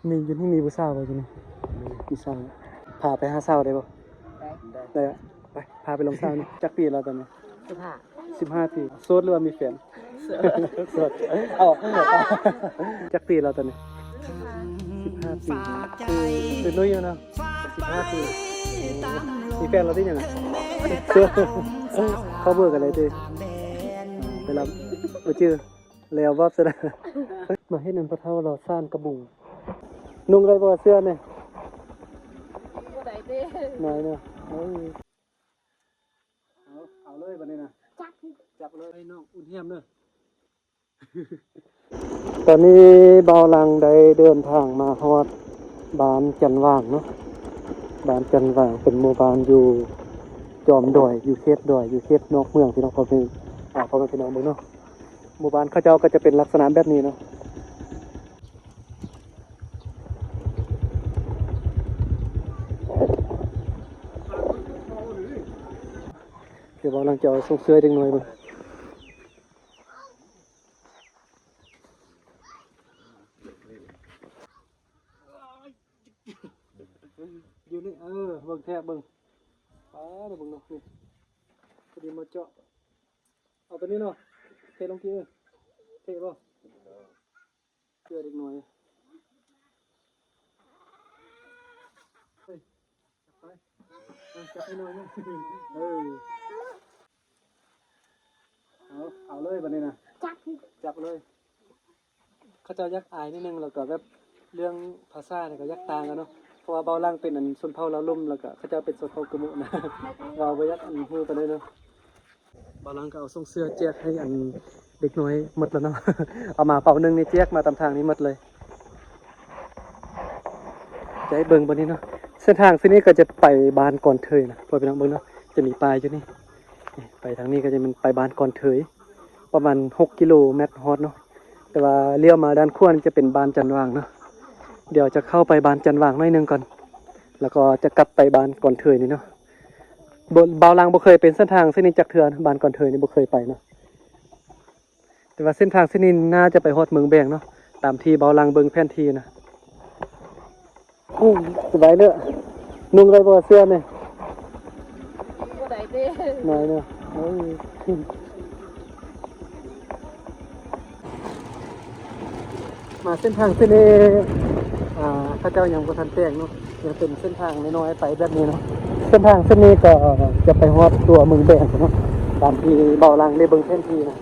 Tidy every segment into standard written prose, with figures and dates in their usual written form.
มีอยู่ที่มีผู้สาวบ่อยู่นี่มีสาวพาไปหาสาวได้บ่ได้อะไปพาไปลงสาวนี่จักปีแล้วตอนนี้15 ปีโสดหรือว่ามีแฟนโสดจักปีแล้วตอนนี้15 ปีคือน้อยอยู่นะ15 ปีมีแฟนแล้วที่ยังไงเขาเบิกอะไรดิไปรับมาเจอแล้ววับซะนะมาให้นันพระเท่าเราสร้างกระบุงนุ่งไรบ่เสื้อเนี่ยไหนเนี่ยเอาเลยบัดนี้นะจับเลยให้น้องอุ่นเฮียมเด้อตอนนี้เบาลังได้เดินทางมาฮอดบ้านจันว่างเนาะบ้านจันว่างเป็นหมู่บ้านอยู่จอมดอยอยู่เขตดอยอยู่เขตนอกเมืองพี่น้องพ่อพี่น้องเบิ่งเนาะหมู่บ้านเขาเจ้าก็จะเป็นลักษณะแบบนี้เนาะเดี๋ยวเบาลังจะเอาส่งเสื้อจังหน่อยเบิ่งอยู่นี่เบิ่งแทบเบิ่งเดี๋ยวเบิ่งเนาะนี่พอดีมาเจาะเอาตัวนี้เนาะเทลงกี้เทป่ะเชื่อเด็กหน่อยเฮ้ยจับให้หน่อยนะเอาเลยบัดนี้นะจับเลยเขาจะยักอายนิดนึงแล้วก็แบบเรื่องภาษาเนี่ยก็ยักต่างกันเนาะเพราะว่าเบาล่างเป็นอันชนเผ่าลาวลุ่มแล้วก็เขาจะเป็นชนเผ่ากะมุนะเราไปยักอันฮู้ไปเลยเนาะเบาล่างก็เอาส่งเสื้อแจกให้อันเด็กน้อยหมดแล้วเนาะ เอามาเป่านึงนี่แจกมาตามทางนี้หมดเลยจะให้เบิ่งบนนี้เนาะเส้นทางเส้นนี้ก็จะไปบ้านก่อนเทยนะพอไปนั่งเบิ่งเนาะจะมีป้ายอยู่นี่ไปทางนี้ก็จะเป็นไปบ้านก่อนเทยประมาณ6 กิโลเมตรฮอดเนาะแต่ว่าเลี้ยวมาด้านขวาจะเป็นบ้านจันว่างเนาะเดี๋ยวจะเข้าไปบ้านจันว่างหน่อยนึงก่อนแล้วก็จะกลับไปบ้านก่อนเทยนี่เนาะเบาลังบ่เคยเป็นเส้นทางเส้นนี้จักเทือนบ้านก่อนเทยนี่บ่เคยไปเนาะแต่ว่าเส้นทางเส้นนี้น่าจะไปฮอดเมืองแบงเนาะตามที่เบาลังเบิ่งแผนที่นะสบายเด้อนุ่งไรบ่เสื้อเนี่ยบ่ได้เด้ไหนเนาะมาเส้นทางเส้นนี้ข้าเจ้ายังบ่ทันแจ้งเนาะยังเป็นเส้นทางน้อยๆไปแบบนี้เนาะเส้นทางเส้นนี้ก็จะไปฮอดตัวเมืองแบงเนาะตามที่เบาลังได้เบิ่งแผนที่นะ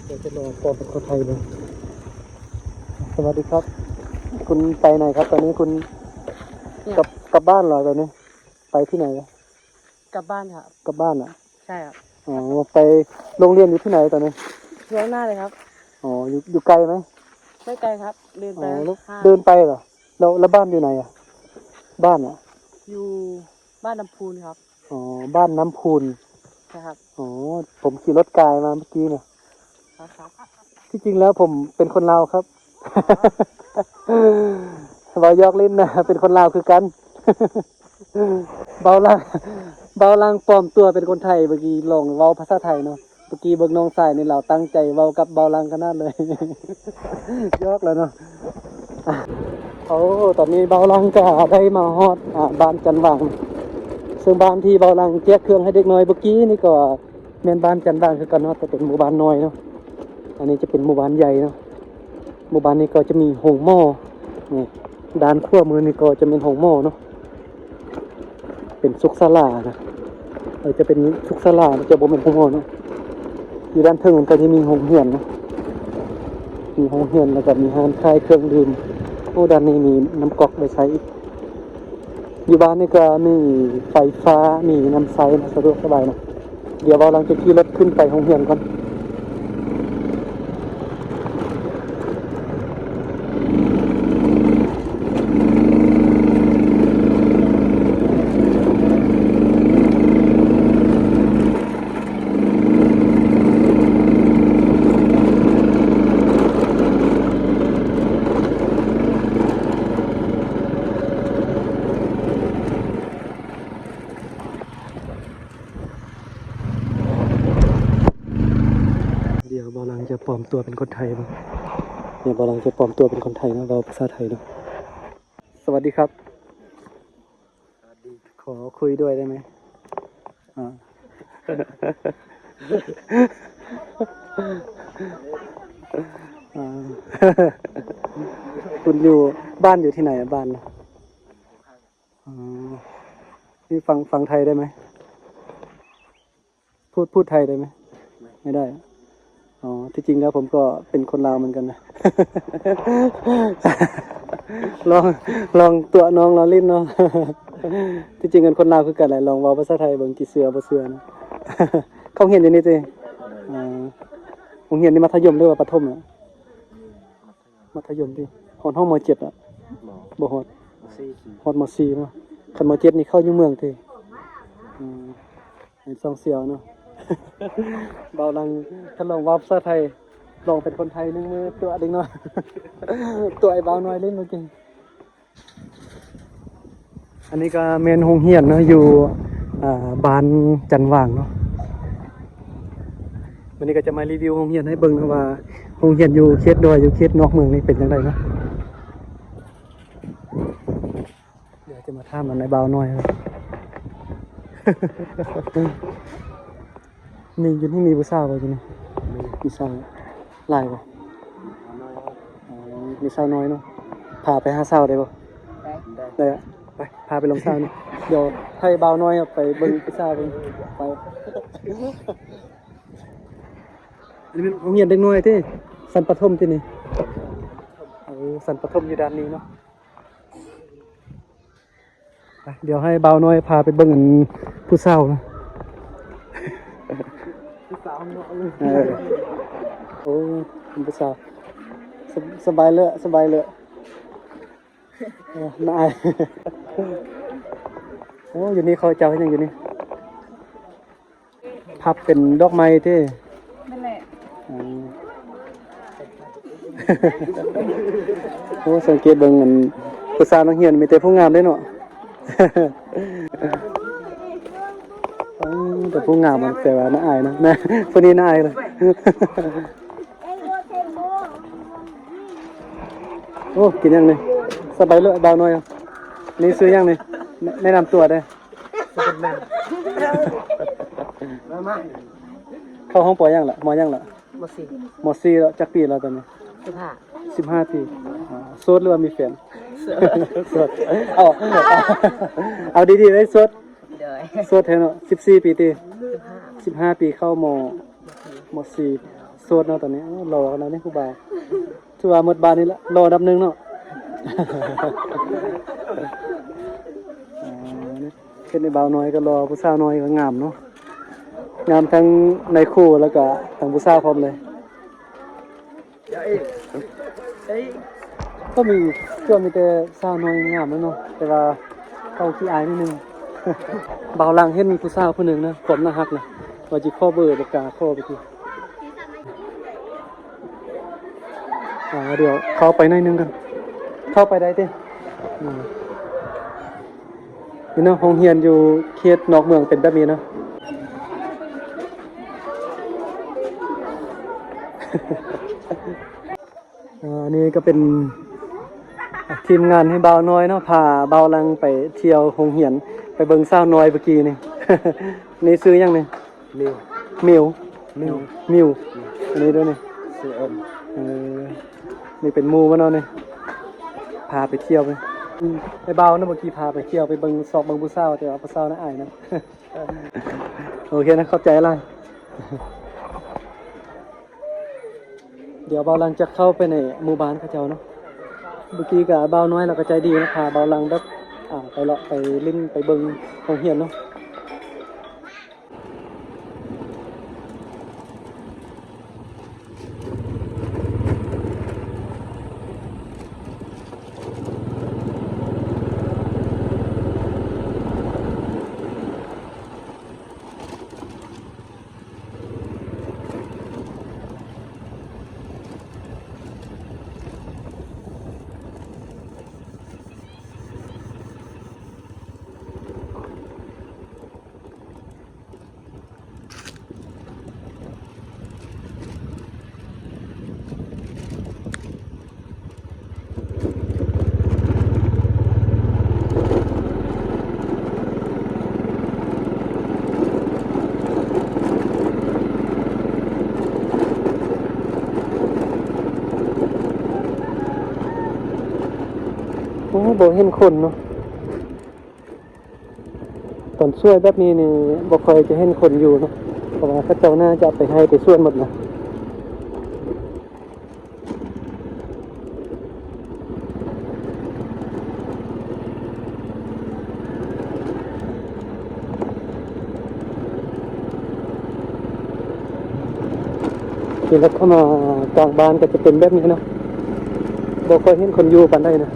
เดี๋ยวจะรอพอเป็นคนไทยเลยสวัสดีครับคุณไปไหนครับตอนนี้คุณกลับบ้านเหรอตอนนี้ไปที่ไหนกลับบ้านครับกลับบ้านอ่ะใช่ครับอ๋อไปโรงเรียนอยู่ที่ไหนตอนนี้เที่ยวหน้าเลยครับอ๋ออยู่ไกลไหมไม่ไกลครับเดินไปเดินไปเหรอแล้วบ้านอยู่ไหนอ่ะบ้านอ่ะอยู่บ้านน้ำพูนครับอ๋อบ้านน้ำพูนใช่ครับอ๋อผมขี่รถกายมาเมื่อกี้เนี่ยครับที่จริงแล้วผมเป็นคนลาวครับเรายอกเล่นนะเป็นคนลาวคือกันเบาลังปลอมตัวเป็นคนไทยเมื่อกี้ลองเว้าภาษาไทยเนาะเมื่อกี้เบิ่งน้องสายนี่เราตั้งใจเว้ากับเบาลังขนาดเลยยอกแล้วเนาะตอนนี้เบาลังก็ได้มาฮอดบ้านจันว่างซึ่งบ้านที่เบาลังแจกเครื่องให้เด็กน้อยเมื่อกี้นี่ก็แม่นบ้านจันว่างคือกันเนาะแต่เป็นหมู่บ้านน้อยเนาะอันนี้จะเป็นหมู่บ้านใหญ่เนาะหมู่บ้านนี้ก็จะมีโรงหม้อนี่ด้านขั้วมือนี่ก็จะเป็นโรงหม้อเนาะเป็นสุกศาลานะจะเป็นสุกศาลาจะบ่เป็นโรงหม้อเนาะอยู่ด้านเทิงมันก็จะมีโรงเรียนเนาะมีโรงเรียนแล้วก็มีร้านขายเครื่องดื่มด้านนี้มีน้ำก๊อกไว้ใช้อีกอยู่บ้านนี่ก็มีไฟฟ้ามีน้ำใสนะสะดวกสบายนะเดี๋ยวเราหลังจากขี่รถขึ้นไปโรงเรียนก่อน ตัวเป็นคนไทยมั้งเนี่ยบอลังจะปลอมตัวเป็นคนไทยนะเราภาษาไทยเนาะสวัสดีครับขอคุยด้วยได้ไหมอ่า อ่า คุณอยู่บ้านอยู่ที่ไหนอะบ้านนะอ๋อนี่ฟังไทยได้ไหมพูดไทยได้ไหมไม่ได้อ๋อที่จริงแล้วผมก็เป็นคนลาวเหมือนกันนะ ลองลองตัวน้องเราเล่นเนาะ ที่จริงกันคนลาวคือกันแหละลองเว้าภาษาไทยเบิ่งกี่เสือบ่เสือนะ เขาเรียนอยู่นี่ติอ่าผมเรียนนี่มัธยมหรือว่าประถมอ่ะมัธยมติฮอดห้องม .7 อ่ะบ่ฮอดฮอดม .4 เนาะคันม .7 นี่เข้าอยู่เมืองติอืมเป็นซองเสียวเนาะ เบาลังถ้าลองเว้าภาษาไทยลองเป็นคนไทยนึงมือตัวเด็กน้อย ตัวไอ้เบาน้อยเล่นเมื่อกี้อันนี้ก็เมนโรงเรียนเนาะอยู่บ้านจันว่างเนาะวันนี้ก็จะมารีวิวโรงเรียนให้เบิ่งนะว่าโรงเรียนอยู่เขตดอยอยู่เขตนอกเมืองนี่เป็นจังไดเนาะเดี๋ยวจะมาถามมันในเบาน้อยครับ นี่อยู่นี่มีผู้สาวบ่อยู่นี่มีสาวหลายบ่อ๋อมีสาวน้อยเนาะพาไปหาสาวได้บ่ได้อะไปพาไปลงสาวนี่เดี๋ยวให้เบาน้อยอะไปเบิ่งผู้สาวเบิ่งไป อันนี้เป็นโรงเรียนเด็กน้อยที่สันปฐมที่นี่สันปฐมอยู่ด้านนี้เนาะไปเดี๋ยวให้เบาน้อยพาไปเบิ่งอันผู้สาวนะผู้สาวเนาะโอ้เป็นผู้สาวสบายเลยสบายเลยน่าอายโอ้อยู่นี่เขาเจ้าให้ยังอยู่นี่พับเป็นดอกไม้ที่นั่นแหละโอ้สังเกตเบิ่งอันผู้สาวนักเรียนมีแต่ผู้งามเด้เนาะ แต่ผู้งามมันแต่ว่าน่าอายนะนะคนนี้น่าอายเลย โอ้กินยังนี่สบายเลยเบาหน่อยนี่ซื้อยังนี่แนะนำตัวได้เข้าห้องปอยังล่ะมอยังล่ะม.4แล้วจักปีแล้วตอนนี้15 ปีโสดหรือว่ามีแฟนโสดเอาดีๆได้โสดโสดแท้เนาะ14 ปีติ15 ปีเข้าม.4โสดเนาะตอนนี้รอแล้วนี่ครูบาถือว่าหมดบานนี้ละรออันดับหนึ่งเนาะ ขึ้นในเบาน้อยก็รอผู้สาวน้อยก็งามเนาะงามทั้งในคู่แล้วก็ทั้งผู้สาวพร้อมเลยก็มีแต่สาวน้อยงามแล้วเนาะแต่ว่าเขาขี้อายนิดนึง เบาลังเห็นผู้สาวคนหนึ่งนะผมน่าฮักนะว่าจิข้อเบอร์ปากกาข้อไปทีเดี๋ยวเข้าไปหน่อยนึงกันเข้าไปได้ตินี่เนาะโรงเรียนอยู่เขตนอกเมืองเป็นแบบนี้เนาะ อันนี้ก็เป็นทีมงานให้เบาน้อยเนาะพาเบาลังไปเที่ยวโรงเรียนไปเบิ่งสาวน้อยเมื่อกี้นี่ นี่ซื้อยังนี่มิวอันนี้ด้วยนี่ซื้อนี่เป็นหมู่บ่เนาะนี่พาไปเที่ยวไปไปเบานะเมื่อกี้พาไปเที่ยวไปเบิ่งซอกเบิ่งผู้สาวแต่ว่าผู้สาวน่าอายนะ โอเคนะเข้าใจอะไร เดี๋ยวเบาลังจะเข้าไปในหมู่บ้านเขาเจ้าเนาะเมื่อกี้กับเบาน้อยเราก็ใจดีนะพาเบาลังแบบไปเลาะไปเล่นไปเบิ่งโรงเรียนเนาะ อ้บ่เห็นคนเนาะตอนช่วยแบบนี้นี่บ่ค่อยจะเห็นคนอยู่เนาะเพราะว่าเขาเจ้าน่าจะไปให้ไปช่วยหมดนะขี่รถเข้ามากลางบ้านก็จะเป็นแบบนี้เนาะบ่ค่อยเห็นคนอยู่ปานใดนะ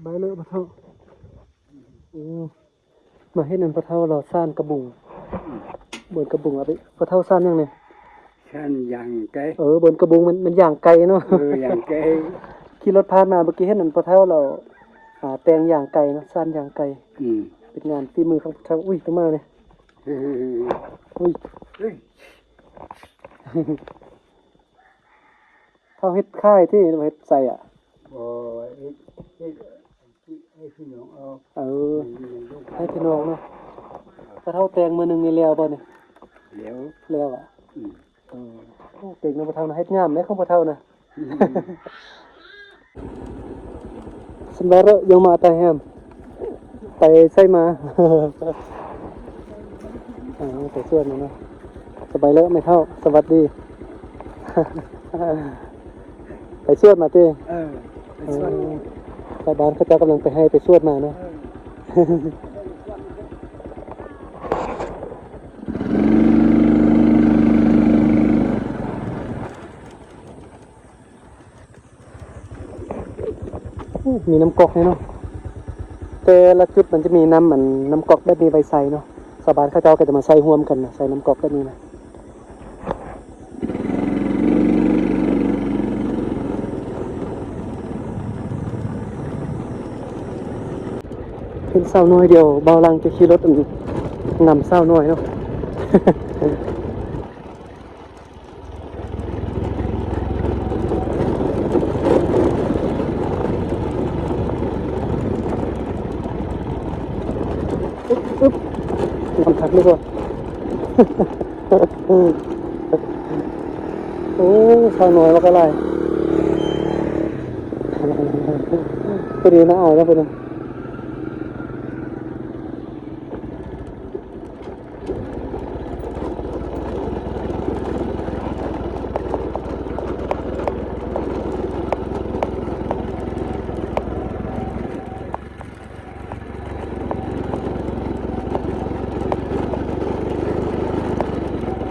ใบเลอะบ่เท่ามาเฮ็ดนั่นบ่เท่าเราซ่านกระบุงบนกระบุงเอาไปบ่เท่าซ่านยังเนี่ย ฉันอย่างไกล บนกระบุงมันอย่างไกลเนาะ อย่างไกล ขี่รถผ่านมาเมื่อกี้เห็นนั่นพอเท่าเราแต่งอย่างไกลเนาะซ่านอย่างไกล เป็นงานฝีมือของพอเท่าอุ้ยต้องมาเลยอุ้ย เฮ้ย เท่าเฮ็ดค่ายที่เฮ็ดใส่โอ้ยให้พี่น้องเอา ให้พี่น้องเนาะพอเท่าแต่งมือหนึงนี่แล้วบ่เนี่ย เดี๋ยว แล้วโอ้เก่งเนาะพอเท่านะเฮ็ดงามเด้ของพอเท่านะ Sebenarnya yang mata hem, tay say mà, ใส่เสื้อนะสบายแล้วไม่เท่าสวัสดี ไปสวดมาเต้ชาวบ้านเขาจะกำลังไปให้ไปสวดมาเนาะ มีน้ำก๊อกเนาะแต่ละจุดมันจะมีน้ำเหมือนน้ำก๊อกแบบมีใบไทรเนาะชาวบ้านเขาเจ้าก็จะมาใส่ร่วมกันนะใส่น้ำก๊อกแบบนี้นะเป็นเศร้าน้อยเดียวเบาลังจะขี่รถนำเศร้าน้อยเนาะ อึ๊บนำทักเลยก่อน โอ้สาวน้อยว่าก็ไร พอดีนะเอาแล้วไปเลย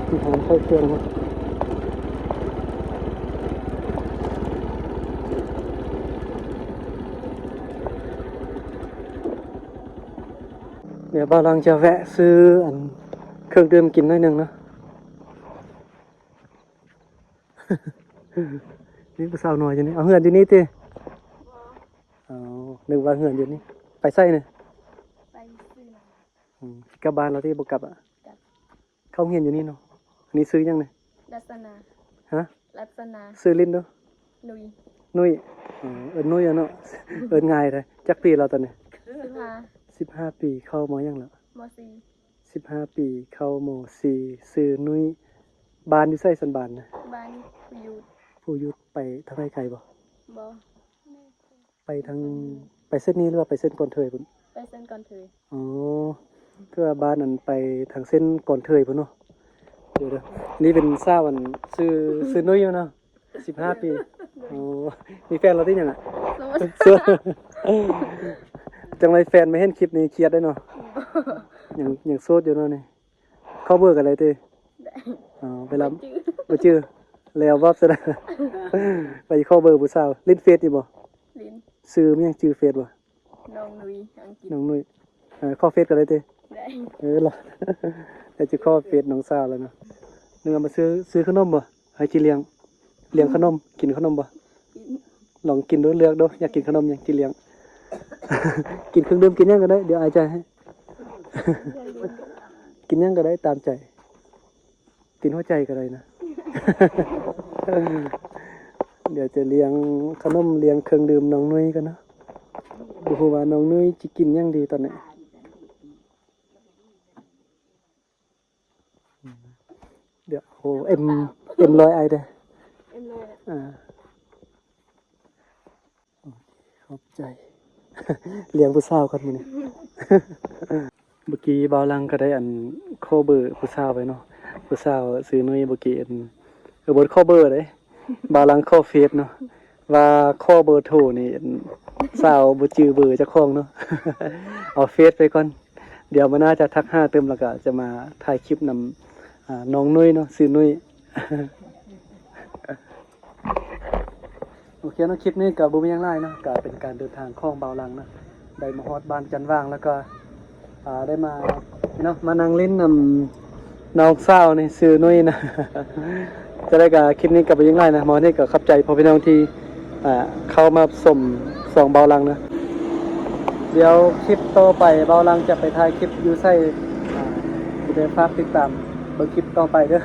ที่ทางใช้เครื่องครับเดี๋ยวบ่าวลังจะแวะซื้อเครื่องดื่มกินหน่อยหนึ่งเนาะ นี่ผู้สาวน้อยอยู่นี่เอาเหือนอยู่นี่ติเอานึกว่าเหือนอยู่นี่ไปใส่เนี่ย ไปซื้อ กลับบ้านเราที่บ่กลับเข้าเหียนอยู่นี่เนาะอันนี้ซื้อยังเนี่ย ลัษณา ฮะ ลัษณา ซื้อลิ้นเนาะ นุย นุ้ยเอิ้นนุ้ยอะเนาะ เอิ้นง่ายเลยจักปีเราตอนนี้ 15 ปีเข้ามอยังแล้ว มซี 15 ปีเข้ามสี่ซื้อนุ้ยบ้านอยู่ไสสันบ้านนะ บ้านอยู่ ผู้ยุทธไปทางไหนไกลบ่ บ่ ไปทางไปเส้นนี้หรือว่าไปเส้นก่อนเทยพุ่น ไปเส้นก่อนเถย อ๋อเพื่อบ้านนั้นไปทางเส้นก่อนเทยพุ่นเนาะเดี๋ยวนี่เป็นทราบวันซื้อนุ้ยอยู่เนาะ15 ปีอ๋อมีแฟนเราที่ยังอ่ะ สมมุติ เสื้อ จังไรแฟนไม่เห็นคลิปนี้เครียดได้เนาะยังโสดอยู่เนาะนี่เข้าเบอร์กันอะไรเต้ ได้ อ๋อไปรับ จื้อ บ่ชื่อแล้ววับซะนะ ไปเข้าเบอร์ผู้สาวเล่นเฟซอยู่บ่ ลิ้น ซื้อมันยังชื่อเฟซบ่ น้องนุยอังกฤษ น้องนุ้ยเข้าเฟซกันเลยเต้ ได้ ล่ะ แต่จะเข้าเฟซน้องสาวแล้วเนาะนึกว่ามาซื้อขนมบ่ให้สิเลี้ยงขนมกินขนมบ่ กิน ลองกินดูเลือกดูอยากกินขนมหยังสิเลี้ยง กินเครื่องดื่มกินหยังก็ได้เดี๋ยวอายใจให้ กินหยังก็ได้ตามใจ กินหัวใจก็ได้นะ เดี๋ยวจะเลี้ยงขนมเลี้ยงเครื่องดื่มน้องนุ้ยกันนะบ่ฮู้ว่าน้องนุ้ยสิกินหยังดีตอนนี้เดี๋ยวโหเอ็มร้อยไอเด้อ เอ็มเลย อ่า ขอบใจ เลี้ยงผู้สาวกันมื้อนี้ เมื่อกี้บ่าวลังก็ได้อันโคเบอร์ผู้สาวไว้เนาะผู้สาวซื้อนุ้ยเมื่อกี้อันบ่โคเบอร์เด้บ่าวลังโคเฟซเนาะว่าโคเบอร์โทรนี่อันสาวบ่จื้อเบอร์เจ้าของเนาะ เอาเฟซไปก่อน เดี๋ยวมันน่าจะทัก5เติมแล้วก็จะมาถ่ายคลิปนำน้องนุ้ยเนาะซื้อนุ้ย โอเคเนาะคลิปนี้ก็บ่มีหยังหลายเนาะก็เป็นการเดินทางของบ่าวลังนะได้มาฮอดบ้านจันว่างแล้วก็ได้มาเนาะมานั่งเล่นนำน้องสาวนี่ซื้อนุ้ยนะ จะได้ก็คลิปนี้ก็บ่มีหยังหลายนะหมอนี่ก็ขอบใจพ่อพี่น้องที่เข้ามาชมส่องบ่าวลังนะเดี๋ยวคลิปต่อไปบ่าวลังจะไปถ่ายคลิปอยู่ไสเดี๋ยวฝากติดตามเบิ่งคลิปต่อไปเด้อ